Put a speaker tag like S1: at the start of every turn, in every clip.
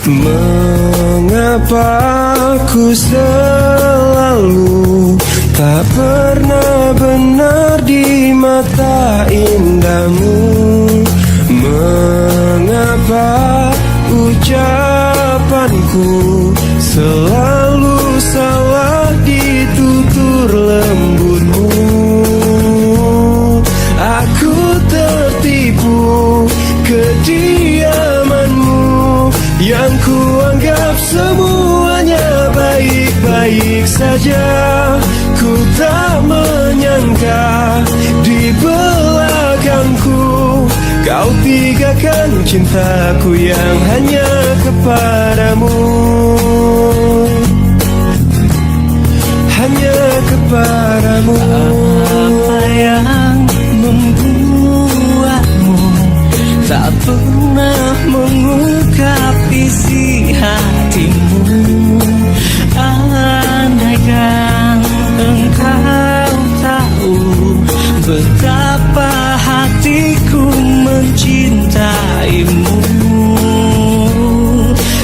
S1: Mengapa ku selalu tak pernah benar di mata indahmu? Mengapa ucapanku selalu salah di tutur lembutmu? Aku tertipu kediamanmu yang kuanggap semuanya baik-baik saja. Ku tak menyangka di belakangku kau tinggalkan cintaku yang hanya kepadamu, hanya kepadamu.
S2: Apa yang membuatmu tak pernah mengungkap isi hatimu? Andaikan engkau tahu betapa hatiku mencintaimu.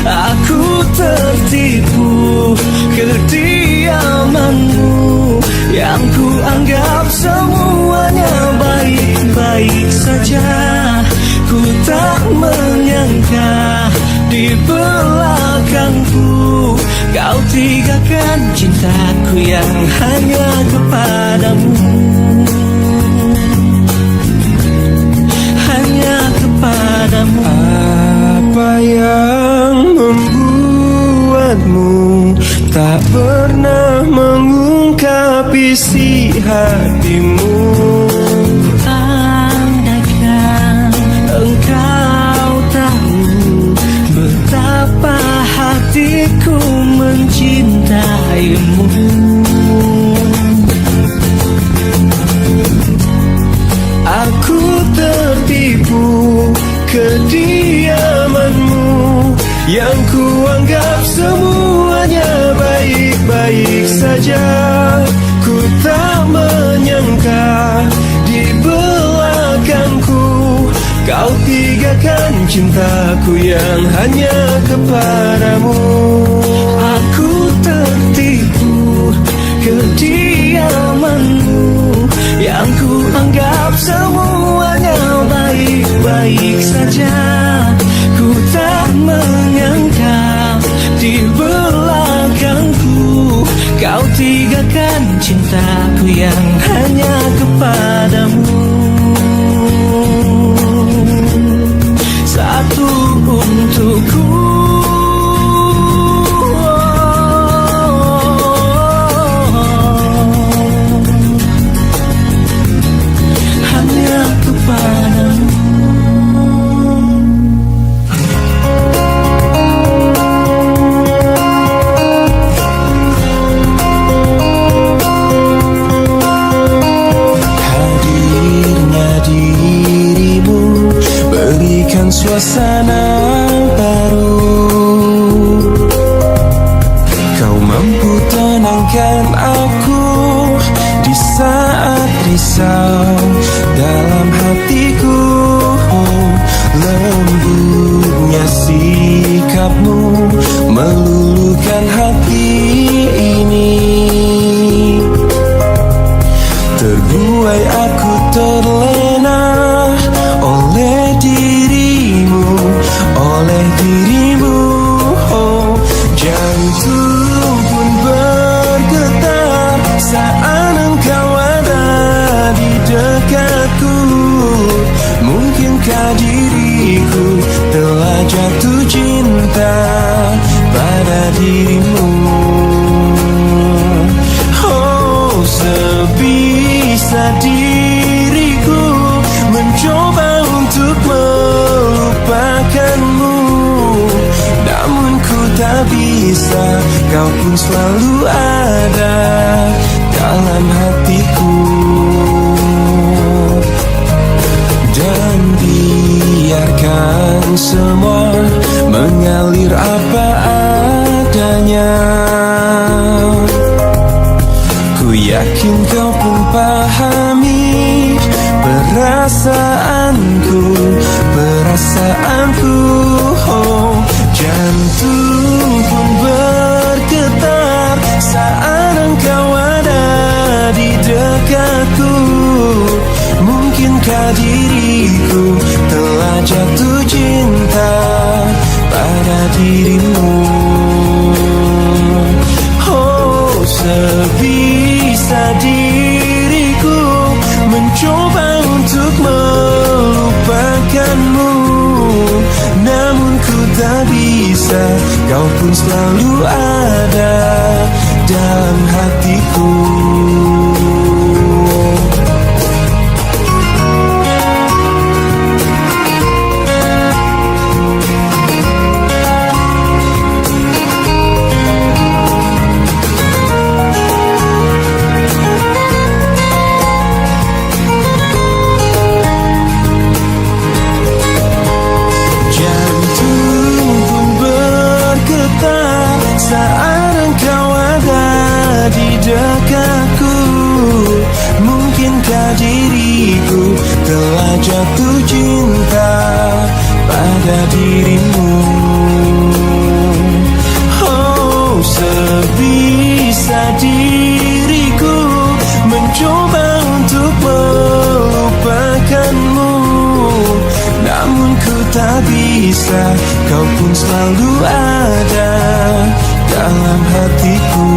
S2: Aku tertipu kediamanmu yang kuanggap semuanya baik-baik saja. Ku tak menyangka di belakangku kau tinggalkan cintaku yang hanya kepadamu, hanya kepadamu.
S1: Apa yang membuatmu tak pernah mengungkap isi hatimu?
S2: Andaikan engkau tahu betapa hatiku mencintaimu.
S1: Aku tertipu kediamanmu yang kuanggap semuanya baik-baik saja. Ku tak menyangka di belakangku kau tinggalkan cintaku yang hanya kepadamu.
S2: Aku tertipu kediamanmu yang kuanggap semuanya baik-baik saja. Ku tak menyangka di belakangku kau tinggalkan cintaku yang hanya kepadamu. Satu untukku, hanya kepadamu.
S1: Hadirnya dirimu berikan suasana baru. Kau mampu tenangkan aku di saat risau dalam hatiku. Lembutnya sikapmu meluluhkan hati ini. Terbuai aku terlena oleh dirimu, oleh dirimu. Oh, jantung pun bergetar saat engkau ada di dekatku. Mungkinkah diriku telah jatuh cinta pada dirimu? Oh, sebisa diriku mencoba untuk melupakanmu, namun ku tak bisa. Kau pun selalu ada dalam hatiku. Dan biarkan semua mengalir apa adanya. Ku yakin kau pun pahami perasaanku, perasaanku. Oh, jantung diriku telah jatuh cinta pada dirimu. Oh, sebisa diriku mencoba untuk melupakanmu, namun ku tak bisa. Kau pun selalu ada dalam hatiku. Saat engkau ada di dekatku, mungkinkah diriku telah jatuh cinta pada dirimu. Oh, sebisa diriku mencoba untuk melupakanmu, namun ku tak bisa. Kau pun selalu ada dalam hatiku.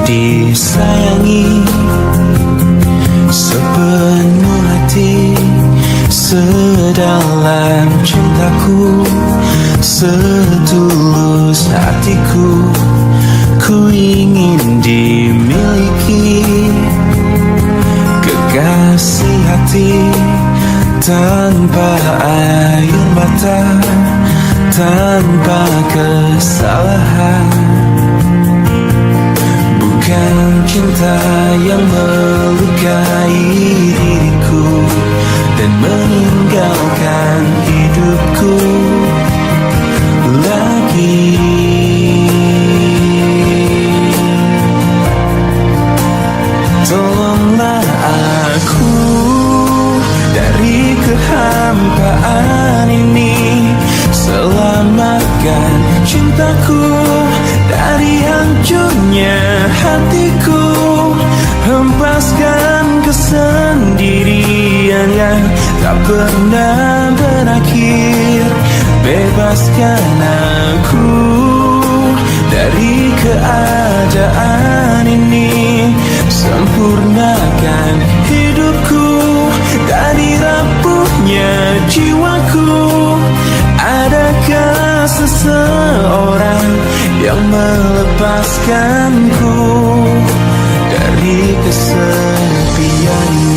S1: Disayangi sepenuh hati, sedalam cintaku, setulus hatiku. Ku ingin dimiliki kekasih hati, tanpa air mata, tanpa kesalahan. Bukan cinta yang melukai diriku dan meninggalkan hidupku lagi. Tolonglah aku dari kehampaan ini, selamatkan cintaku dari hancurnya hatiku, hempaskan kesendirian yang tak pernah berakhir. Bebaskan aku dari keadaan ini, sempurnakan hidupku dari rapuhnya jiwaku. Adakah seseorang yang melepaskanku dari kesepian ini?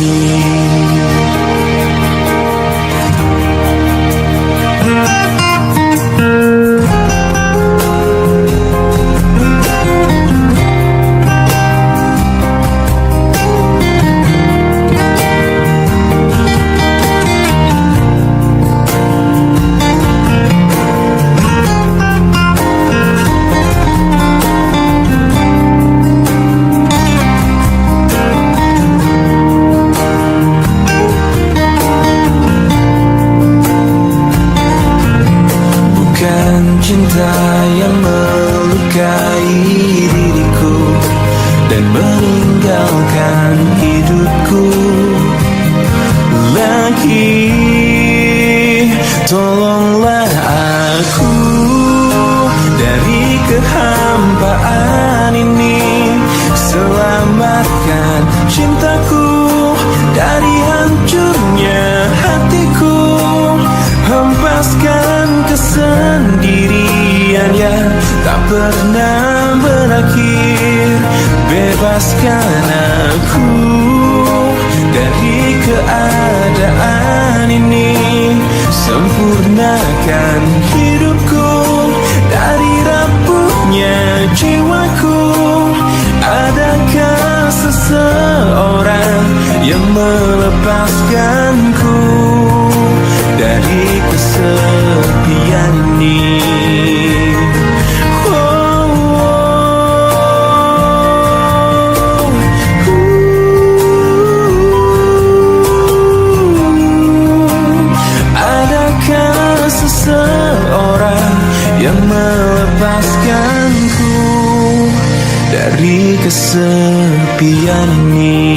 S1: Cinta yang melukai diriku dan meninggalkan hidupku lagi. Tolonglah aku dari kehampaan ini, selamatkan cintaku dari hancurnya hatiku, hempaskan kesendirian yang tak pernah berakhir. Bebaskan aku dari keadaan ini, sempurna sempurnakan hidupku dari rapuhnya jiwaku. Adakah seseorang yang melepaskanku dari kesepian ini? Adakah seseorang yang melepaskanku dari kesepian ini?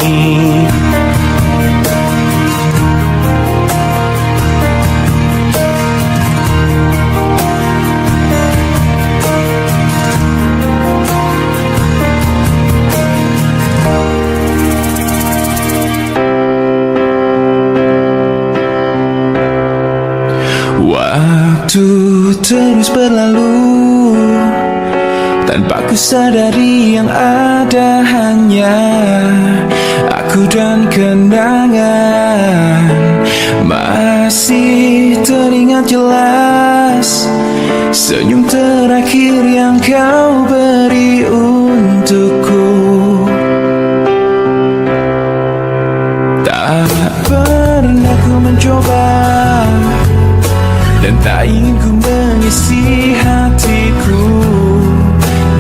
S1: Waktu terus berlalu tanpa ku sadari yang ada hanya aku dan kenangan. Masih teringat jelas senyum terakhir yang kau beri untukku. Tak pernah ku mencoba dan tak ingin ku mengisi hatiku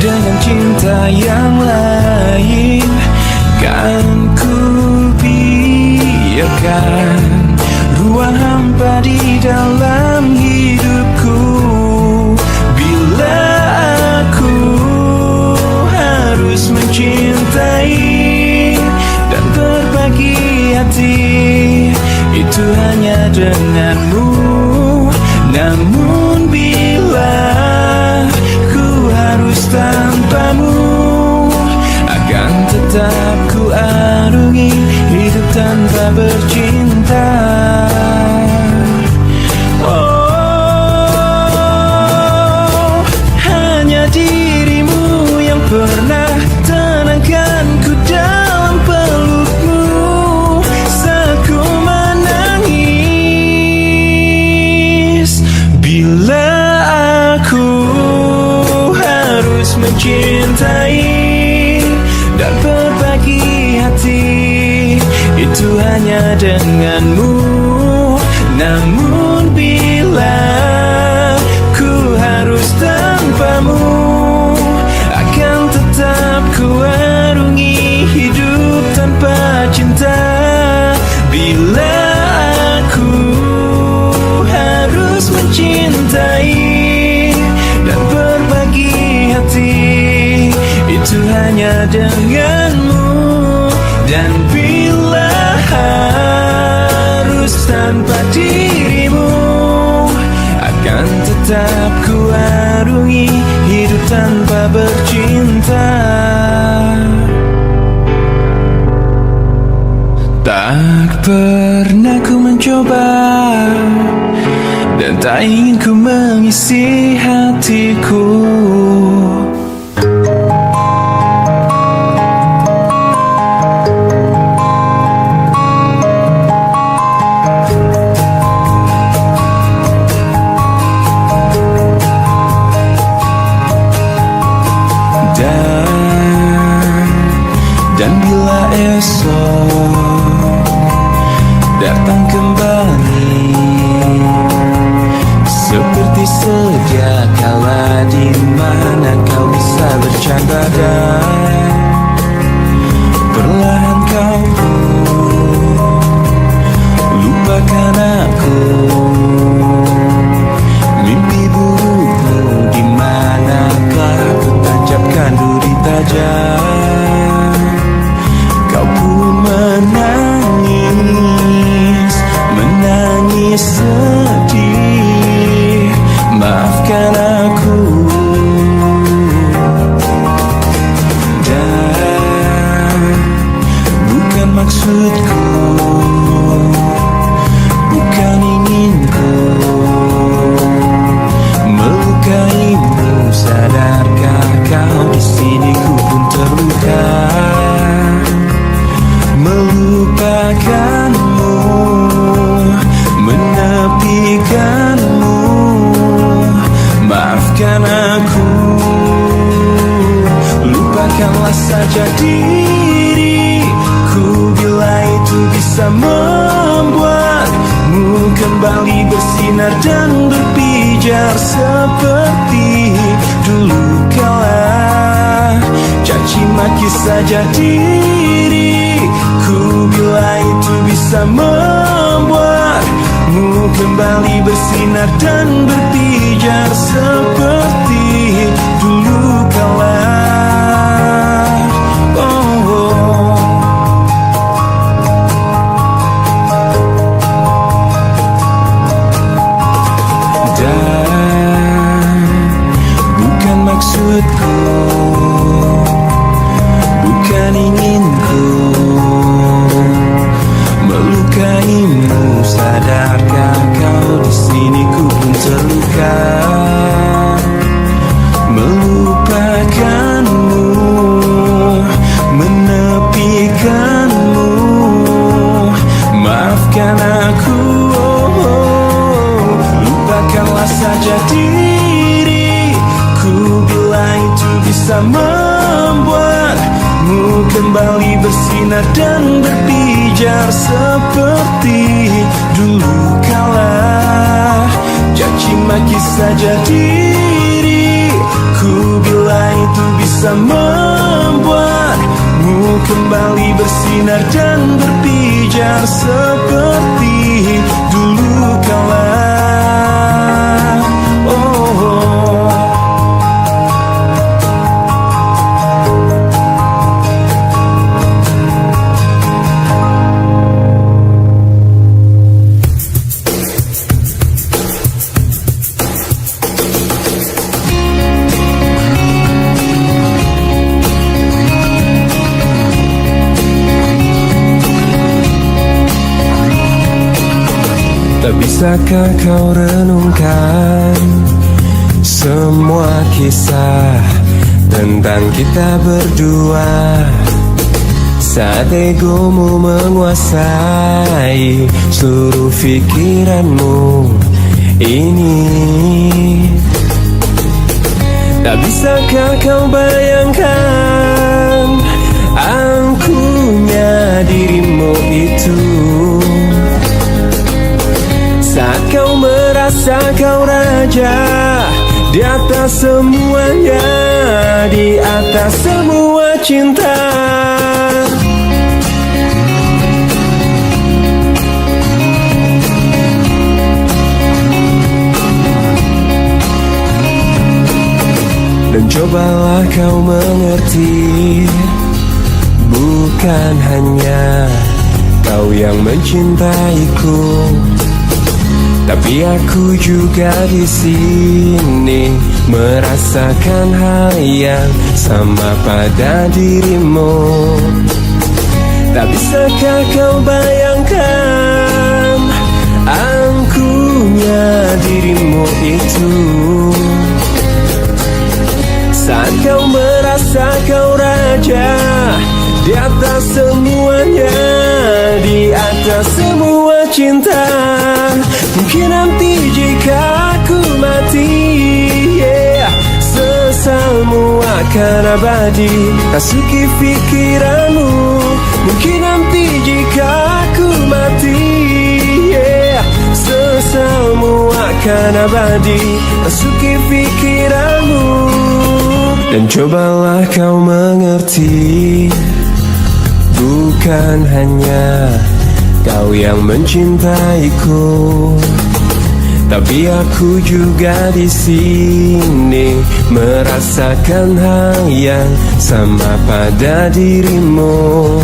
S1: dengan cinta yang lain. Kan ku biarkan ruang hampa di dalam hidupku. Bila aku harus mencintai dan berbagi hati, itu hanya denganmu. Namun bila ku harus tanpamu, akan tetap ku arungi hidup tanpa bercinta. Oh, hanya dirimu yang pernah tenangkanku dalam pelukmu saat ku menangis. Bila aku harus mencintai dan berbagi hati, itu hanya denganmu. Namun bila ku harus tanpamu, akan tetap ku arungi hidup tanpa cinta. Bila aku harus mencintai dan berbagi hati, itu hanya denganmu. Dan bila harus tanpa dirimu, akan tetap ku arungi hidup tanpa bercinta. Tak pernah ku mencoba dan tak ingin ku mengisi hatiku. Dan bila esok datang kembali seperti sedia kala di mana kau
S2: diriku, bila itu bisa membuatmu kembali bersinar dan berpijar seperti dulu kala. Caci maki saja diriku, bila itu bisa membuatmu kembali bersinar dan berpijar seperti dulu kala. Dan bukan maksudku, bukan inginku melukaimu. Sadarkah kau di sini ku pun terluka, melupakanmu, menepikanmu. Maafkan aku, lupakanlah saja diriku, bila itu bisa membuatmu kembali bersinar dan berpijar seperti dulu kala. Caci maki saja diriku, bila itu bisa membuatmu kembali bersinar dan berpijar seperti dulu kala.
S1: Tak bisakah kau renungkan semua kisah tentang kita berdua, saat egomu menguasai seluruh pikiranmu ini. Tak bisakah kau bayangkan angkuhnya dirimu itu, saat kau merasa kau raja di atas semuanya, di atas semua cinta. Dan cobalah kau mengerti, bukan hanya kau yang mencintaiku, tapi aku juga di sini merasakan hal yang sama pada dirimu. Tak bisakah kau bayangkan angkuhnya dirimu itu, saat kau merasa kau raja di atas semuanya, di atas semua cinta. Mungkin nanti jika aku mati, sesalmu akan abadi rasuki pikiranmu. Mungkin nanti jika aku mati, sesalmu akan abadi rasuki pikiranmu. Dan cobalah kau mengerti, bukan hanya kau yang mencintaiku, tapi aku juga di sini merasakan hal yang sama pada dirimu.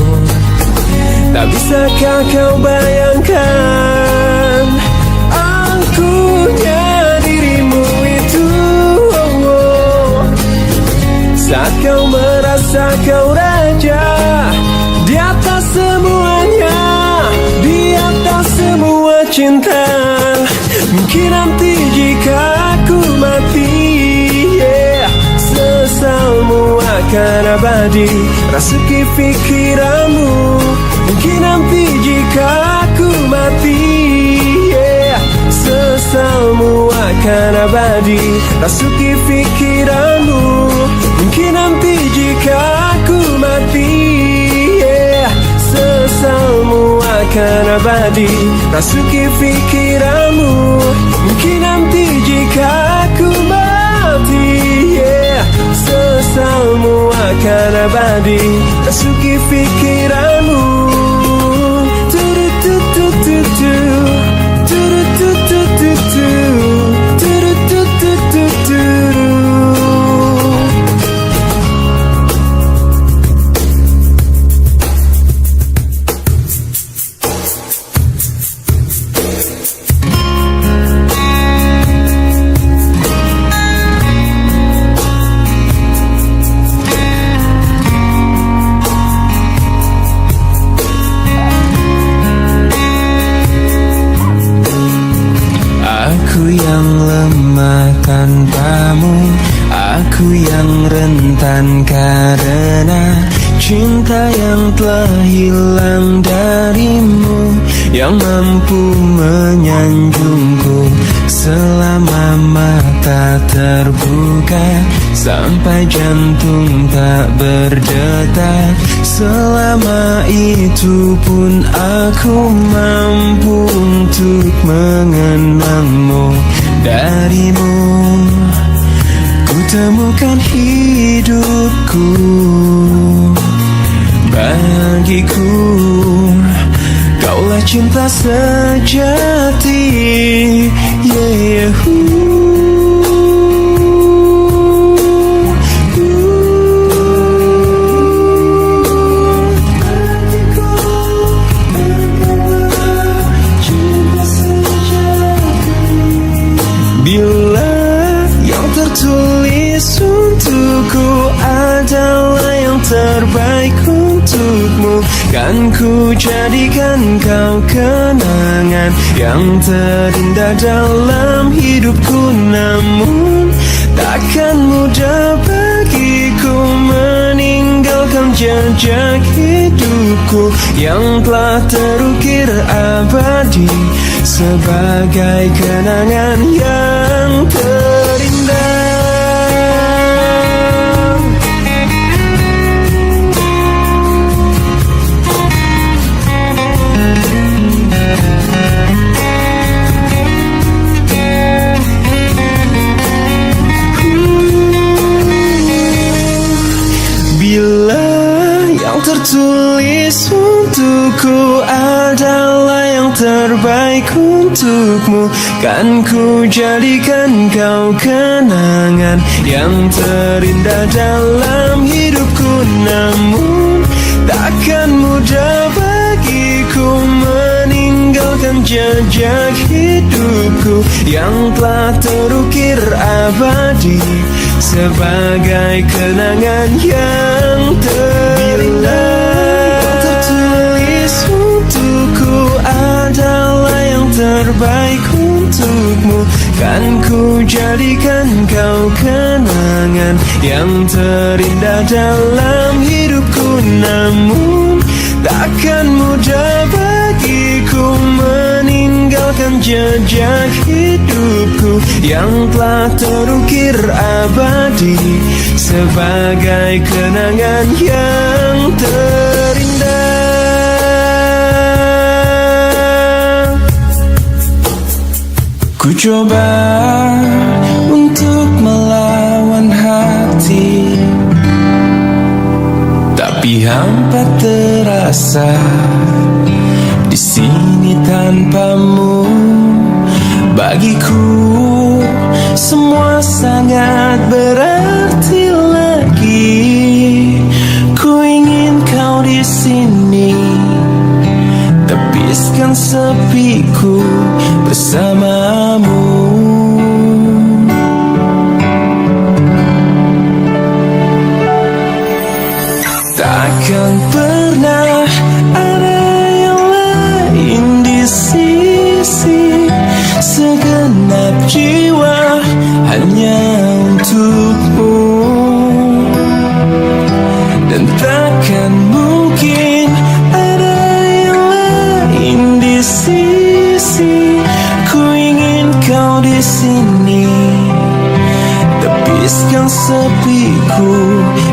S1: Tak bisakah kau bayangkan angkuhnya dirimu itu, saat kau merasa kau raja di atas semuanya, di atas semua cinta. Mungkin nanti jika aku mati, sesalmu akan abadi rasuki pikiranmu. Mungkin nanti jika aku mati, sesalmu akan abadi rasuki pikiranmu. Mungkin nanti jika aku mati,
S2: sesalmu akan abadi rasuki pikiranmu. Mungkin nanti jika aku mati, sesalmu akan abadi rasuki pikiranmu. Turututututu, turututututu, turututututu.
S1: Aku yang lemah tanpamu, aku yang rentan karena cinta yang telah hilang darimu, yang mampu menyanjungku selama mata terbuka, sampai jantung tak berdetak. Selama itu pun aku mampu untuk mengenangmu. Darimu ku temukan hidupku, bagiku kaulah cinta sejati. Bila yang tertulis untukku adalah yang terbaik untukmu, kan ku jadikan kau kenangan yang terindah dalam hidupku. Namun takkan mudah bagiku meninggalkan jejak hidupku yang telah terukir abadi sebagai kenangan yang terindah. Bila yang tertulis untukku adalah yang terbaik untukmu, kan ku jadikan kau kenangan yang terindah dalam hidupku. Namun takkan mudah bagiku meninggalkan jejak hidupku yang telah terukir abadi sebagai kenangan yang terindah. Tertulis untukku adalah yang terbaik untukmu, kan ku jadikan kau kenangan yang terindah dalam hidupku. Namun takkan mudah bagiku meninggalkan jejak hidupku yang telah terukir abadi sebagai kenangan yang terindah. Ku coba untuk melawan hati, tapi hampa terasa di sini tanpamu. Bagiku semua sangat berarti lagi. Ku ingin kau di sini, tepiskan sepiku bersamamu. Takkan pernah ada yang lain di sisi, segenap jiwa hanya untukmu. Dan takkan mungkin ada yang lain di sisi. Ku ingin kau di sini, tepiskan sepiku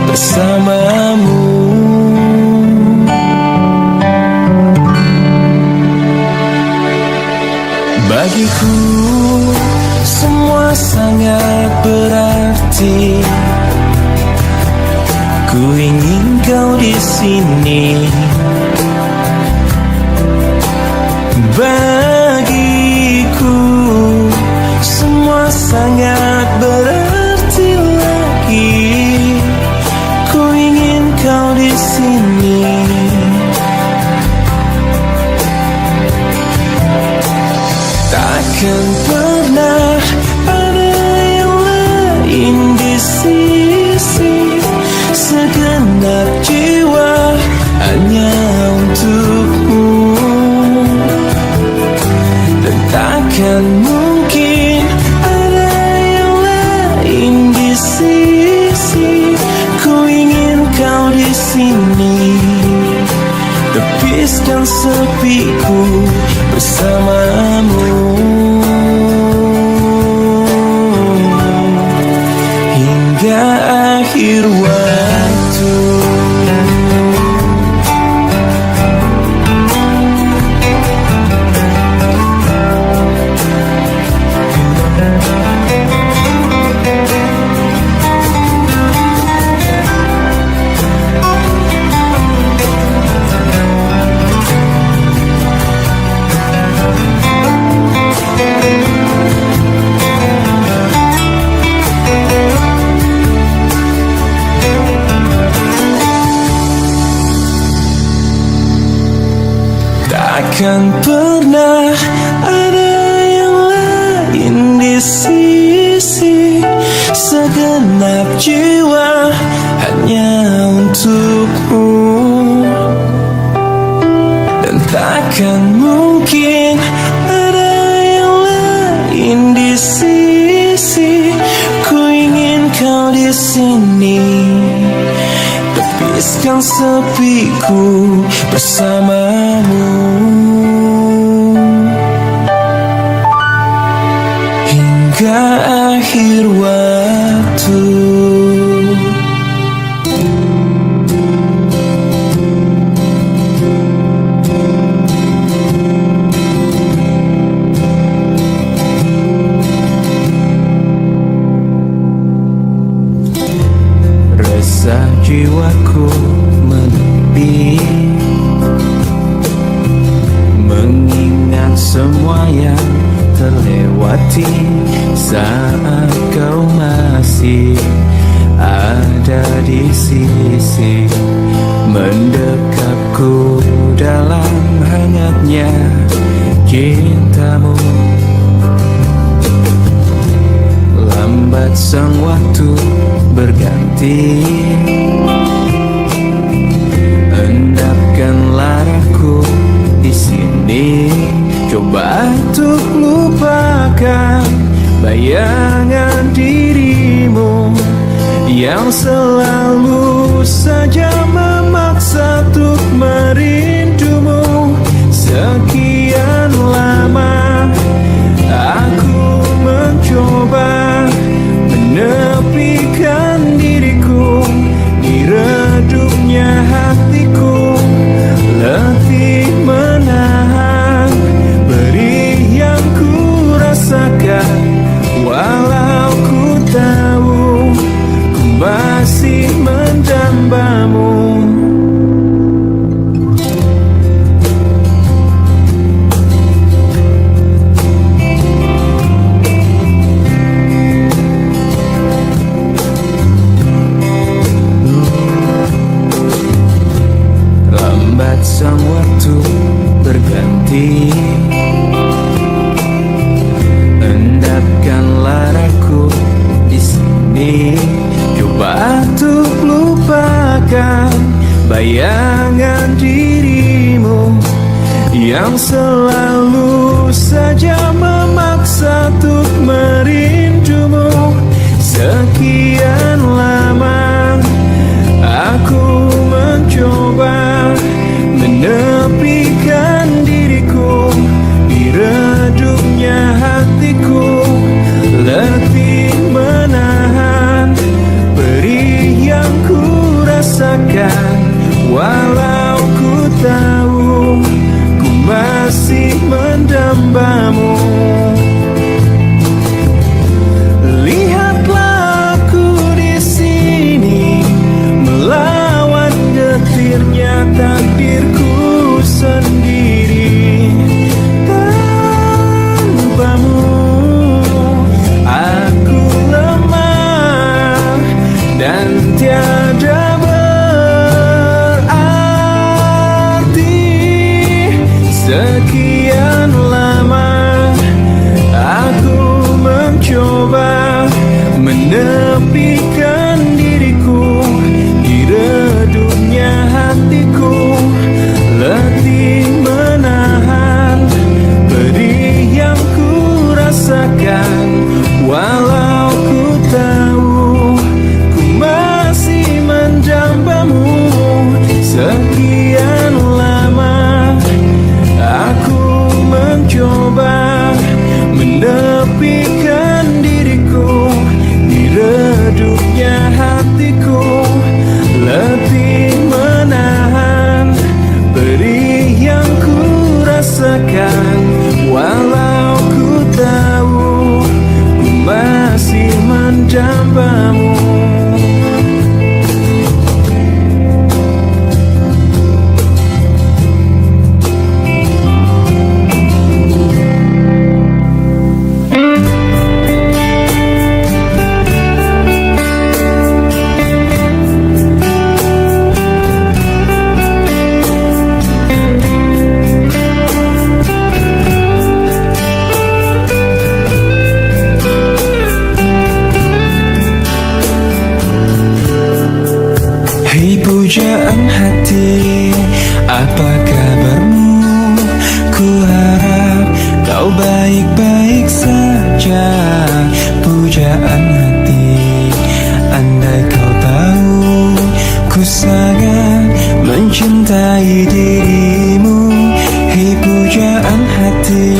S1: bersamamu. Bagiku semua sangat berarti. Ku ingin kau di sini. Bagiku semua sangat berarti lagi. Ku ingin kau di sini. Takkan pernah ada yang lain di sisi. Segenap jiwa hanya untukmu. Dan takkan mungkin ada yang lain di sisi. Ku ingin kau di sini. Tepiskan sepiku bersamamu hingga akhir waktu. Takkan pernah ada yang lain di sisi. Segenap jiwa hanya untukmu. Dan takkan mungkin ada yang lain di sisi. Ku ingin kau di sini. Tepiskan sepiku bersamamu hingga akhir waktu. Resah jiwaku menepi, mengingat semua yang terlewati saat kau masih ada di sisi. Mendekapku dalam hangatnya cintamu. Lambat sang waktu berganti. Endapkanlah aku di sini. Coba untuk lupakan bayangan dirimu yang selalu saja memaksa untuk merindumu. Sekian lama aku mencoba menepikan diriku di redupnya hatiku. Letih menahan perih yang ku rasakan. Walau ku tahu ku masih mendambamu. Lambat sang waktu berganti. Endapkanlah aku di sini. Coba untuk lupakan bayangan dirimu yang selalu saja memaksa untuk merindumu. Sekian lama aku mencoba menepikan diriku di redupnya hatiku. Letih menahan perih yang ku rasakan. Walau ku tahu ku masih mendambamu.
S2: rasakan. Walau ku tahu ku masih menjambamu sekian lama, aku mencoba menepikan diriku di redupnya hatiku, letih menahan perih yang ku rasakan. Walau ku tahu ku masih menjambamu. Pujaan hati, apa kabarmu? Ku harap kau baik-baik saja. Pujaan hati, andai kau tahu ku sangat mencintai dirimu. Hei pujaan hati,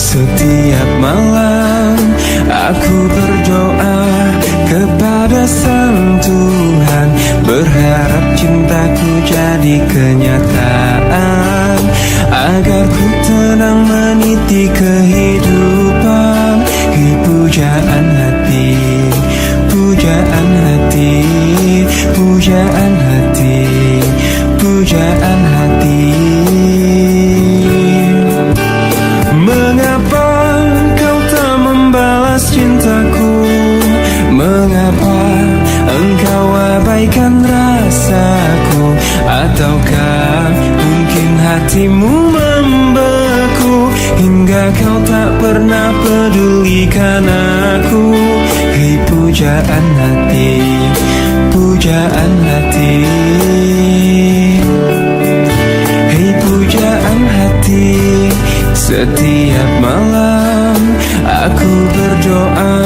S2: setiap malam aku berdoa kepada Sang Tuhan, berharap cintaku jadi kenyataan, agar ku tenang meniti kehidupan. Hei pujaan hati, pujaan hati, pujaan hati, pujaan hati. Mengapa kau tak membalas cintaku? Mengapa engkau abaikan rasaku? Ataukah mungkin hatimu membeku hingga kau tak pernah pedulikan aku? Hei pujaan hati, pujaan hati. Hei pujaan hati, setiap malam aku berdoa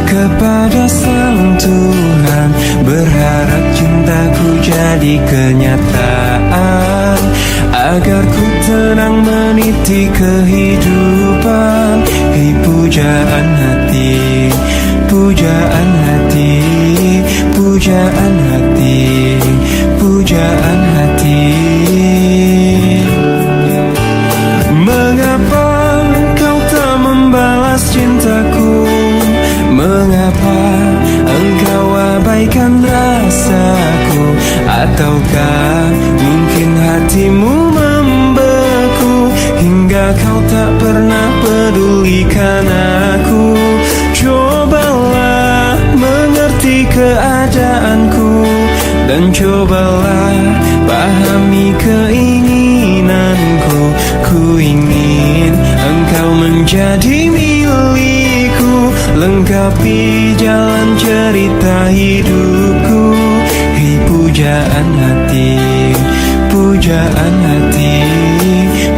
S2: kepada Sang Tuhan, berharap cintaku jadi kenyataan, agar ku tenang meniti kehidupan. Hei pujaan hati, pujaan hati, pujaan hati, pujaan hati. Mengapa kau tak membalas cintaku? Mengapa engkau abaikan rasaku? Ataukah mungkin hatimu membeku hingga kau tak pernah pedulikan aku? Cobalah mengerti keadaanku dan cobalah pahami keinginanku. Ku ingin engkau menjadi milikku, lengkapi jalan cerita hidupku. Hei pujaan hati, pujaan hati,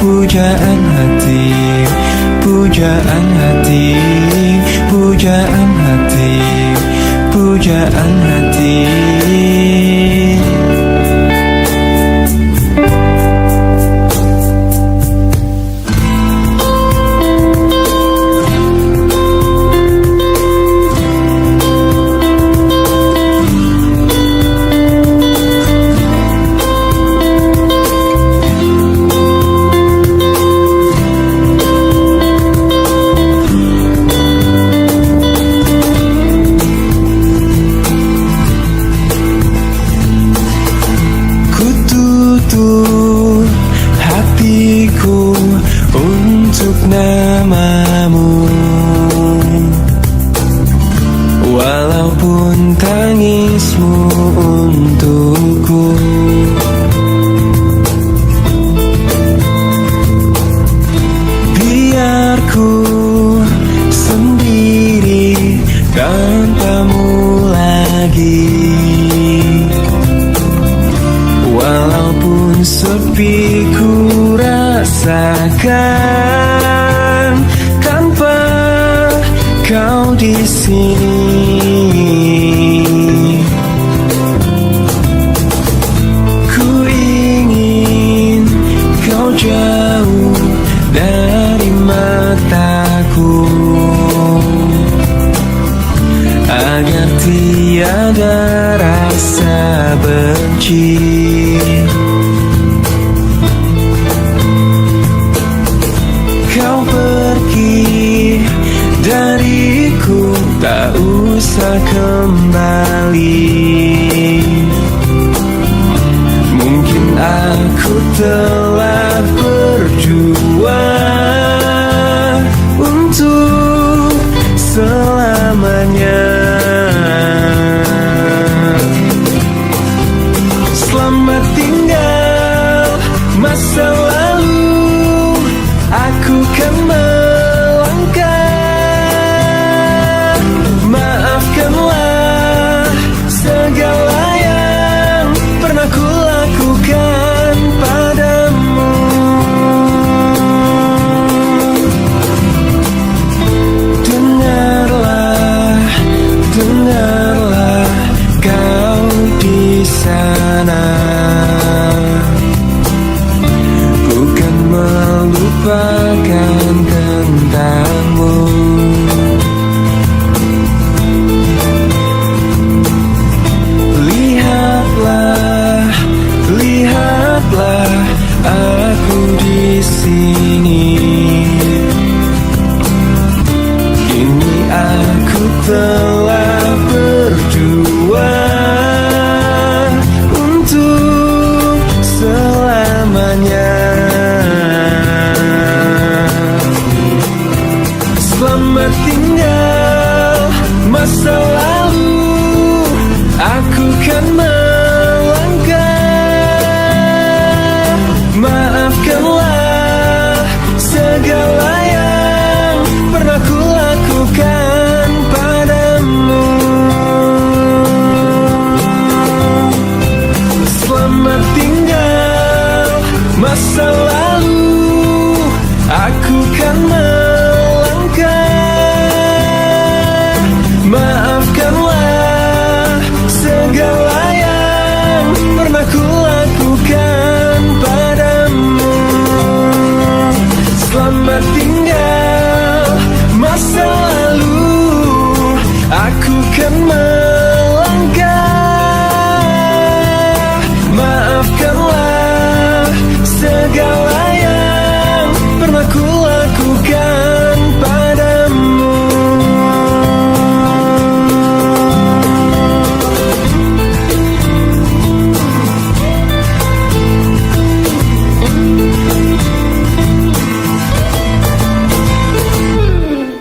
S2: pujaan hati, pujaan hati, pujaan hati, pujaan hati. kau di sini. Ku ingin kau jauh dari mataku, agar tiada rasa benci. Kau pergi dariku, tak usah kembali. Mungkin aku telah berjuang untuk selamanya. Selamat tinggal masa lalu, aku kan melangkah. Maafkanlah segala yang pernah ku lakukan padamu. Dengarlah, dengarlah kau di sana, bukan melupakan tentangmu. Lihatlah, lihatlah aku di sini. Kini aku telah berjuang untuk selamanya. Selamat tinggal masa lalu, aku kan melangkah. Maafkanlah segala yang pernah ku lakukan padamu. Selamat tinggal masa lalu, aku kan melangkah. Maafkanlah segala yang pernah ku lakukan padamu. Selamat tinggal masa lalu, aku kan melangkah. Maafkanlah segala yang pernah ku lakukan padamu.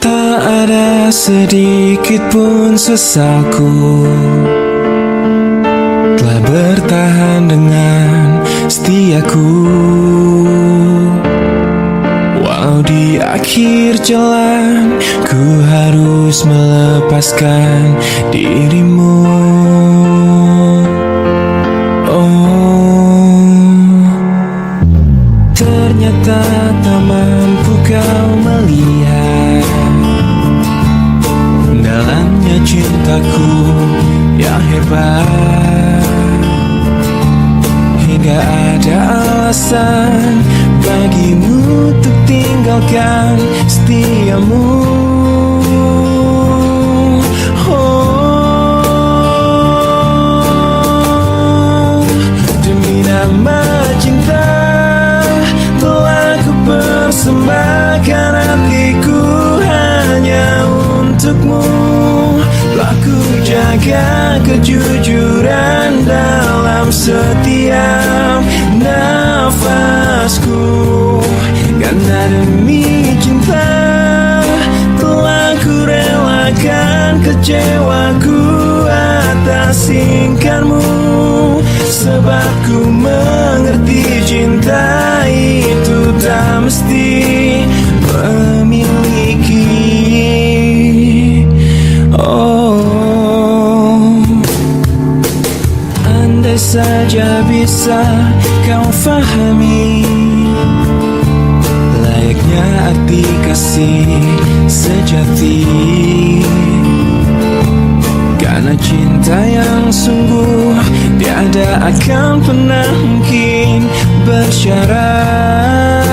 S2: Tak ada sedikit pun sesalku, telah bertahan dengan setiaku. Walau di akhir jalan ku harus melepaskan dirimu. Oh, ternyata tak mampu kau melihat dalamnya cintaku yang hebat, hingga ada alasan bagimu untuk tinggalkan setiamu. Oh, demi nama cinta telah ku persembahkan hatiku hanya untukmu. Telah ku jaga kejujuran dalam setiap nafasku, karena demi cinta telah ku relakan kecewaku atas ingkarmu. Sebab ku mengerti cinta itu tak mesti memiliki. Oh, andai saja bisa kau fahami layaknya arti kasih sejati. tak akan pernah mungkin bersyarat.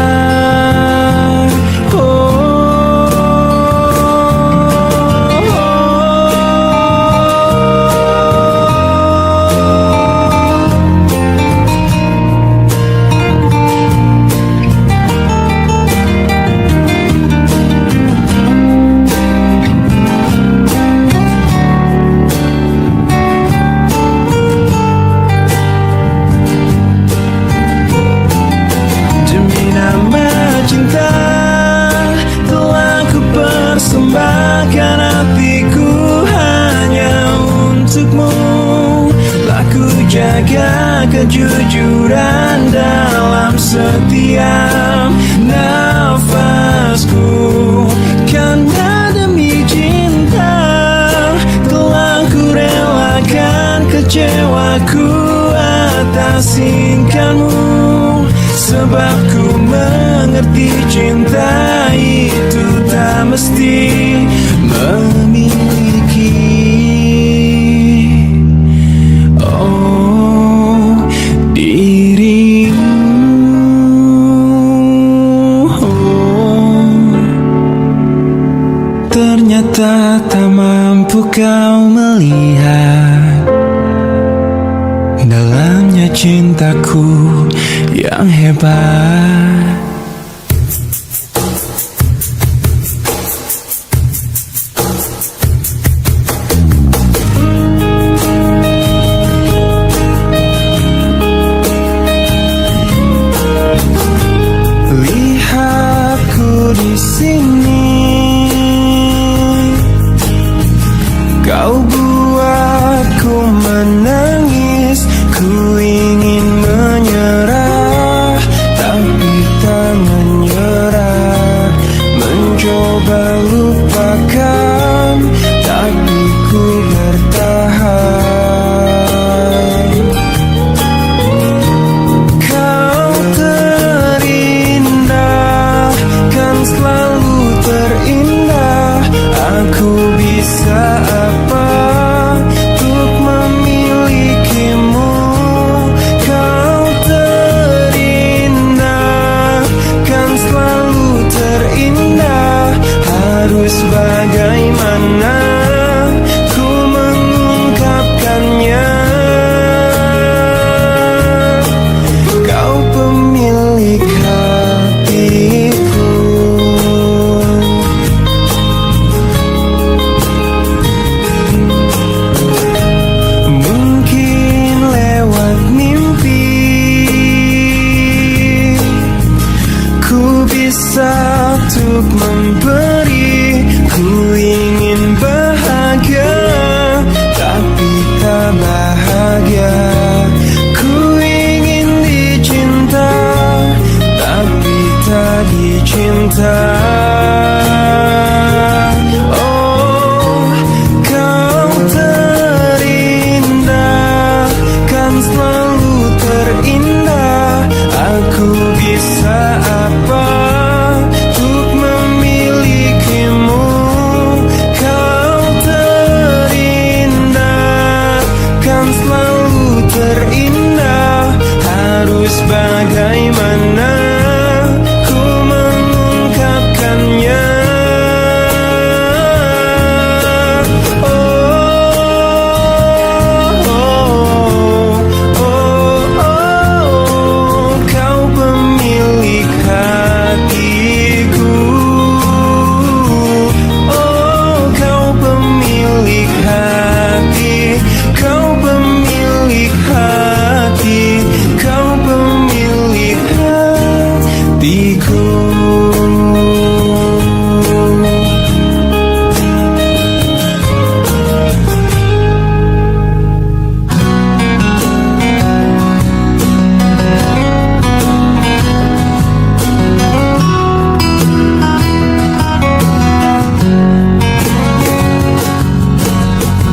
S2: Persembahkan hatiku hanya untukmu. Telah ku jaga kejujuran dalam setiap nafasku. Karena demi cinta telah ku relakan kecewaku atas tingkahmu. Sebab ku mengerti cinta itu tak mesti memiliki dirimu. Ternyata tak mampu kau melihat dalamnya cintaku yang hebat. Lihatku di sini, kau buatku menangis. Ku ingin menyerah, tapi tak menyerah. Mencoba lupakan, tapi ku bertahan. Kau terindah, kan selalu terindah. Aku bisa apa untuk memilikimu? Kau terindah, kan selalu terindah. Harus bagaimana ku mengungkapkannya? Kau pemilik hatiku. Mungkin lewat mimpi ku bisa untuk memberi. Ku ingin bahagia, tapi tak bahagia. Ku ingin dicinta, tapi tak dicinta. Oh, kau terindah, kan selalu terindah. Aku bisa apa untuk memilikimu? Kau terindah, kan selalu terindah. Harus bagaimana ku mengungkapkannya? Kau pemilik hatiku. Oh, kau pemilik hati. Kau pemilik hati. Kau pemilik hatiku.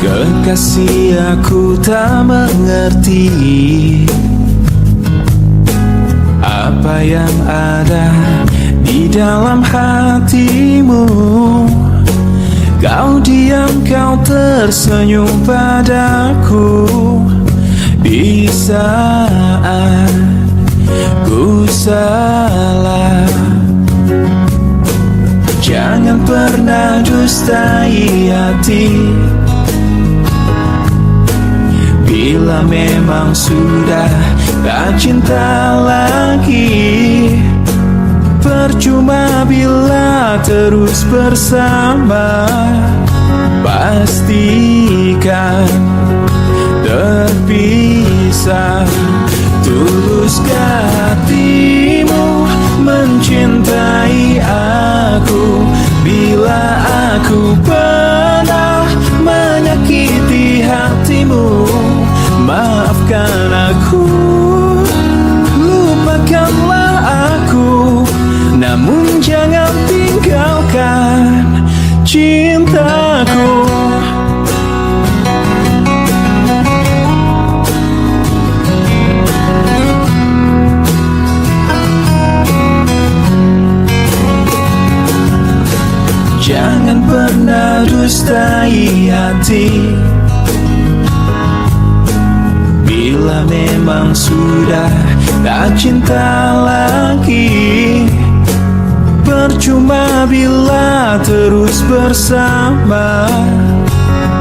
S2: Kekasih, aku tak mengerti apa yang ada di dalam hatimu. Kau diam, kau tersenyum padaku. di saat ku salah. Jangan pernah dustai hati bila memang sudah tak cinta lagi. Percuma bila terus bersama, pastikan terpisah. Tuluskah hatimu mencintai aku bila aku pernah menyakiti hatimu? Maafkan aku, lupakanlah aku, namun jangan tinggalkan cintaku. Jangan pernah dustai hati bila memang sudah tak cinta lagi. Percuma bila terus bersama,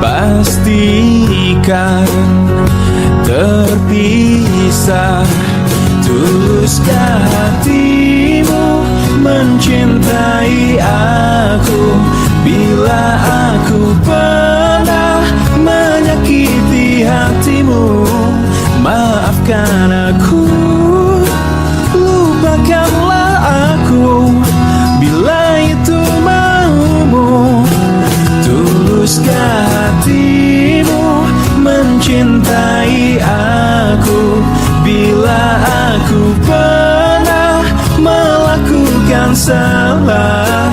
S2: pastikan terpisah. Tuluskah hatimu mencintai aku bila aku pernah menyakiti hatimu? Maafkan aku, lupakanlah aku bila itu maumu. Tuluskah hatimu mencintai aku bila aku pernah melakukan salah?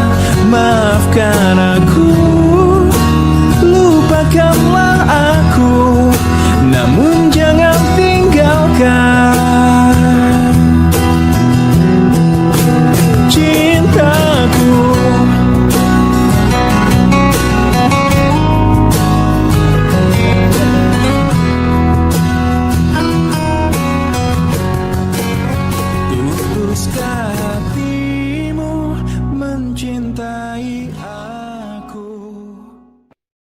S2: Maafkan aku.